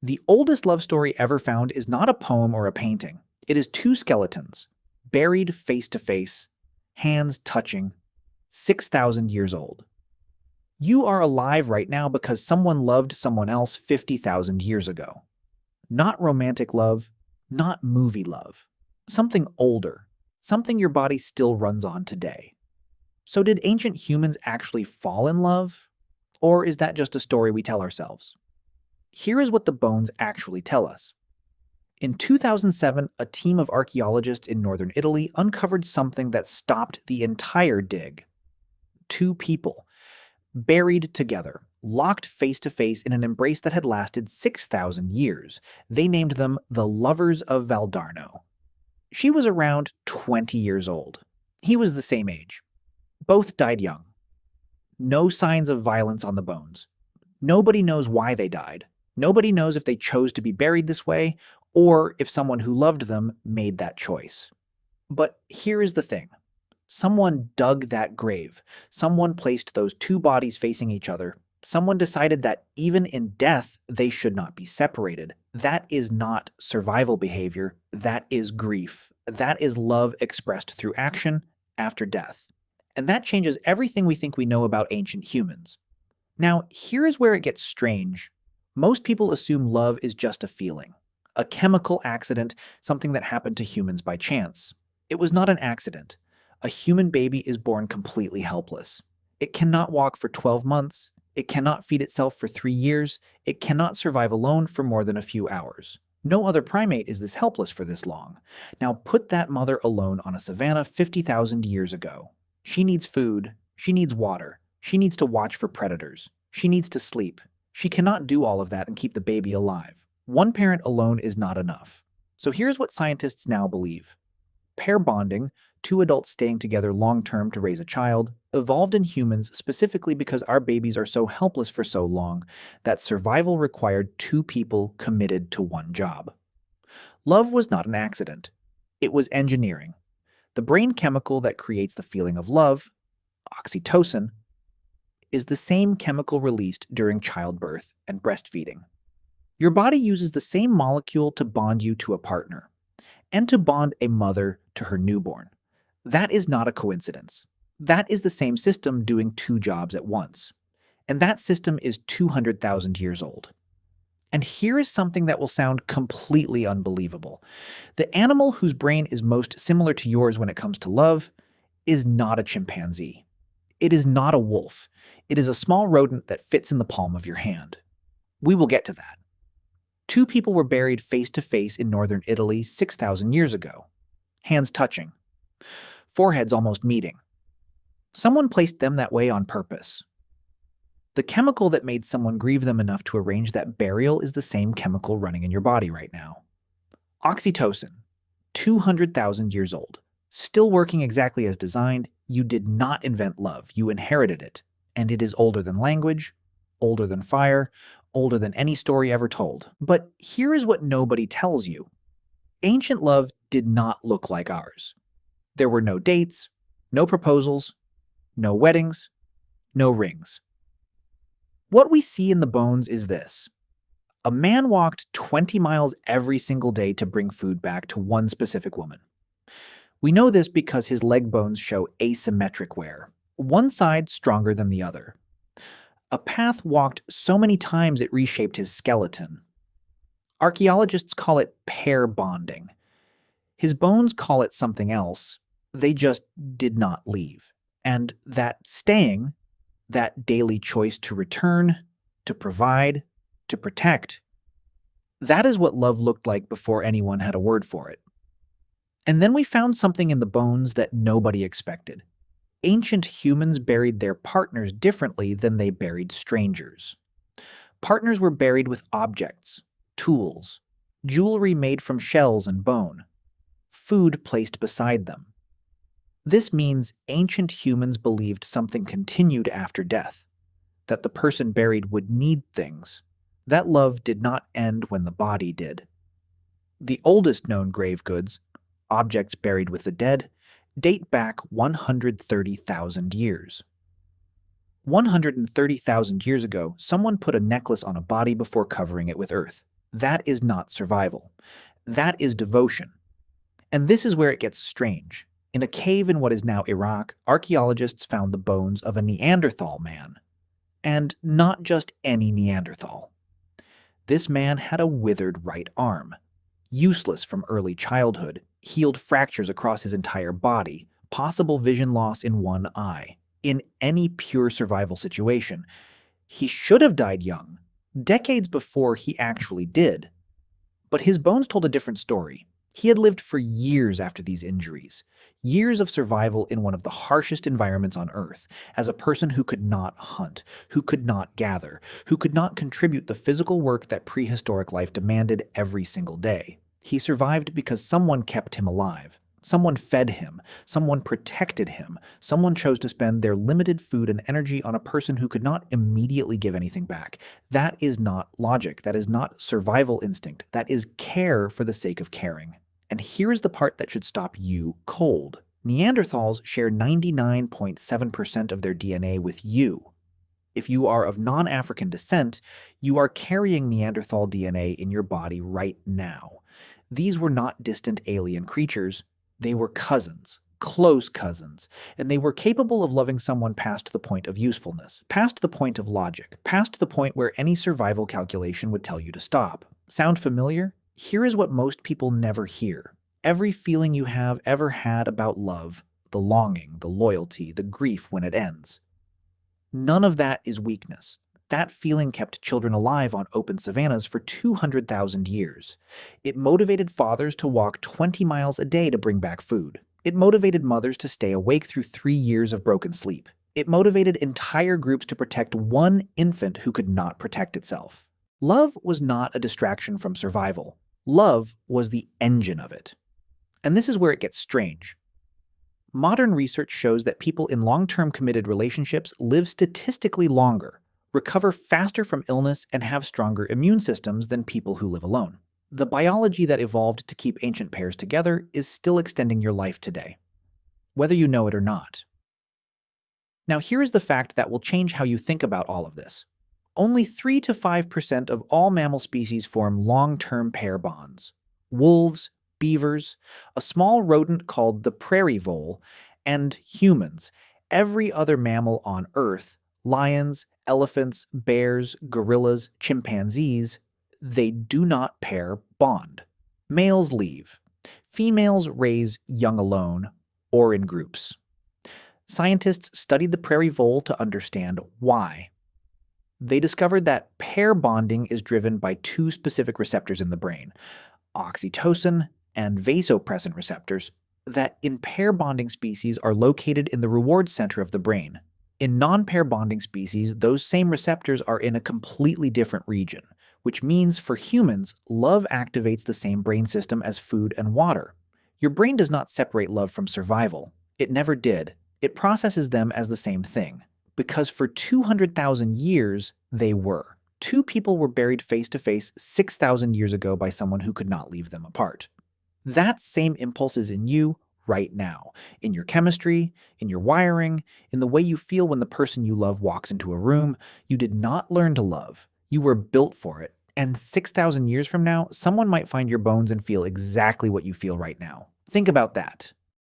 The oldest love story ever found is not a poem or a painting. It is two skeletons, buried face to face, hands touching, 6,000 years old. You are alive right now because someone loved someone else 50,000 years ago. Not romantic love, not movie love. Something older, something your body still runs on today. So did ancient humans actually fall in love? Or is that just a story we tell ourselves? Here is what the bones actually tell us. In 2007, a team of archaeologists in northern Italy uncovered something that stopped the entire dig. Two people, buried together, locked face to face in an embrace that had lasted 6,000 years. They named them the Lovers of Valdaro. She was around 20 years old. He was the same age. Both died young. No signs of violence on the bones. Nobody knows why they died. Nobody knows if they chose to be buried this way or if someone who loved them made that choice. But here is the thing. Someone dug that grave. Someone placed those two bodies facing each other. Someone decided that even in death, they should not be separated. That is not survival behavior. That is grief. That is love expressed through action after death. And that changes everything we think we know about ancient humans. Now, here is where it gets strange. Most people assume love is just a feeling, a chemical accident, something that happened to humans by chance. It was not an accident. A human baby is born completely helpless. It cannot walk for 12 months. It cannot feed itself for 3 years. It cannot survive alone for more than a few hours. No other primate is this helpless for this long. Now put that mother alone on a savanna 50,000 years ago. She needs food. She needs water. She needs to watch for predators. She needs to sleep. She cannot do all of that and keep the baby alive. One parent alone is not enough. So here's what scientists now believe. Pair bonding, two adults staying together long-term to raise a child, evolved in humans specifically because our babies are so helpless for so long that survival required two people committed to one job. Love was not an accident. It was engineering. The brain chemical that creates the feeling of love, oxytocin, is the same chemical released during childbirth and breastfeeding. Your body uses the same molecule to bond you to a partner and to bond a mother to her newborn. That is not a coincidence. That is the same system doing two jobs at once. And that system is 200,000 years old. And here is something that will sound completely unbelievable. The animal whose brain is most similar to yours when it comes to love is not a chimpanzee. It is not a wolf. It is a small rodent that fits in the palm of your hand. We will get to that. Two people were buried face to face in northern Italy 6,000 years ago. Hands touching. Foreheads almost meeting. Someone placed them that way on purpose. The chemical that made someone grieve them enough to arrange that burial is the same chemical running in your body right now. Oxytocin, 200,000 years old. Still working exactly as designed. You did not invent love. You inherited it. And it is older than language, older than fire, older than any story ever told. But here is what nobody tells you. Ancient love did not look like ours. There were no dates, no proposals, no weddings, no rings. What we see in the bones is this. A man walked 20 miles every single day to bring food back to one specific woman. We know this because his leg bones show asymmetric wear, one side stronger than the other. A path walked so many times it reshaped his skeleton. Archaeologists call it pair bonding. His bones call it something else. They just did not leave. And that staying, that daily choice to return, to provide, to protect, that is what love looked like before anyone had a word for it. And then we found something in the bones that nobody expected. Ancient humans buried their partners differently than they buried strangers. Partners were buried with objects, tools, jewelry made from shells and bone, food placed beside them. This means ancient humans believed something continued after death, that the person buried would need things. That love did not end when the body did. The oldest known grave goods, objects buried with the dead, date back 130,000 years. 130,000 years ago, someone put a necklace on a body before covering it with earth. That is not survival. That is devotion. And this is where it gets strange. In a cave in what is now Iraq, archaeologists found the bones of a Neanderthal man. And not just any Neanderthal. This man had a withered right arm, useless from early childhood, healed fractures across his entire body, possible vision loss in one eye. In any pure survival situation, he should have died young, decades before he actually did. But his bones told a different story. He had lived for years after these injuries, years of survival in one of the harshest environments on Earth, as a person who could not hunt, who could not gather, who could not contribute the physical work that prehistoric life demanded every single day. He survived because someone kept him alive. Someone fed him, someone protected him, someone chose to spend their limited food and energy on a person who could not immediately give anything back. That is not logic. That is not survival instinct. That is care for the sake of caring. And here's the part that should stop you cold. Neanderthals share 99.7% of their DNA with you. If you are of non-African descent, you are carrying Neanderthal DNA in your body right now. These were not distant alien creatures. They were cousins, close cousins, and they were capable of loving someone past the point of usefulness, past the point of logic, past the point where any survival calculation would tell you to stop. Sound familiar? Here is what most people never hear. Every feeling you have ever had about love, the longing, the loyalty, the grief when it ends. None of that is weakness. That feeling kept children alive on open savannas for 200,000 years. It motivated fathers to walk 20 miles a day to bring back food. It motivated mothers to stay awake through 3 years of broken sleep. It motivated entire groups to protect one infant who could not protect itself. Love was not a distraction from survival. Love was the engine of it. And this is where it gets strange. Modern research shows that people in long-term committed relationships live statistically longer, recover faster from illness, and have stronger immune systems than people who live alone. The biology that evolved to keep ancient pairs together is still extending your life today, whether you know it or not. Now, here is the fact that will change how you think about all of this. Only 3 to 5% of all mammal species form long-term pair bonds. Wolves, beavers, a small rodent called the prairie vole, and humans, every other mammal on Earth, lions, elephants, bears, gorillas, chimpanzees, they do not pair bond. Males leave. Females raise young alone or in groups. Scientists studied the prairie vole to understand why. They discovered that pair bonding is driven by 2 specific receptors in the brain, oxytocin and vasopressin receptors, that in pair bonding species are located in the reward center of the brain. In non-pair bonding species, those same receptors are in a completely different region, which means for humans, love activates the same brain system as food and water. Your brain does not separate love from survival. It never did. It processes them as the same thing, because for 200,000 years, they were. 2 people were buried face-to-face 6,000 years ago by someone who could not leave them apart. That same impulse is in you right now, in your chemistry, in your wiring, in the way you feel when the person you love walks into a room. You did not learn to love. You were built for it. And 6,000 years from now, someone might find your bones and feel exactly what you feel right now. Think about that.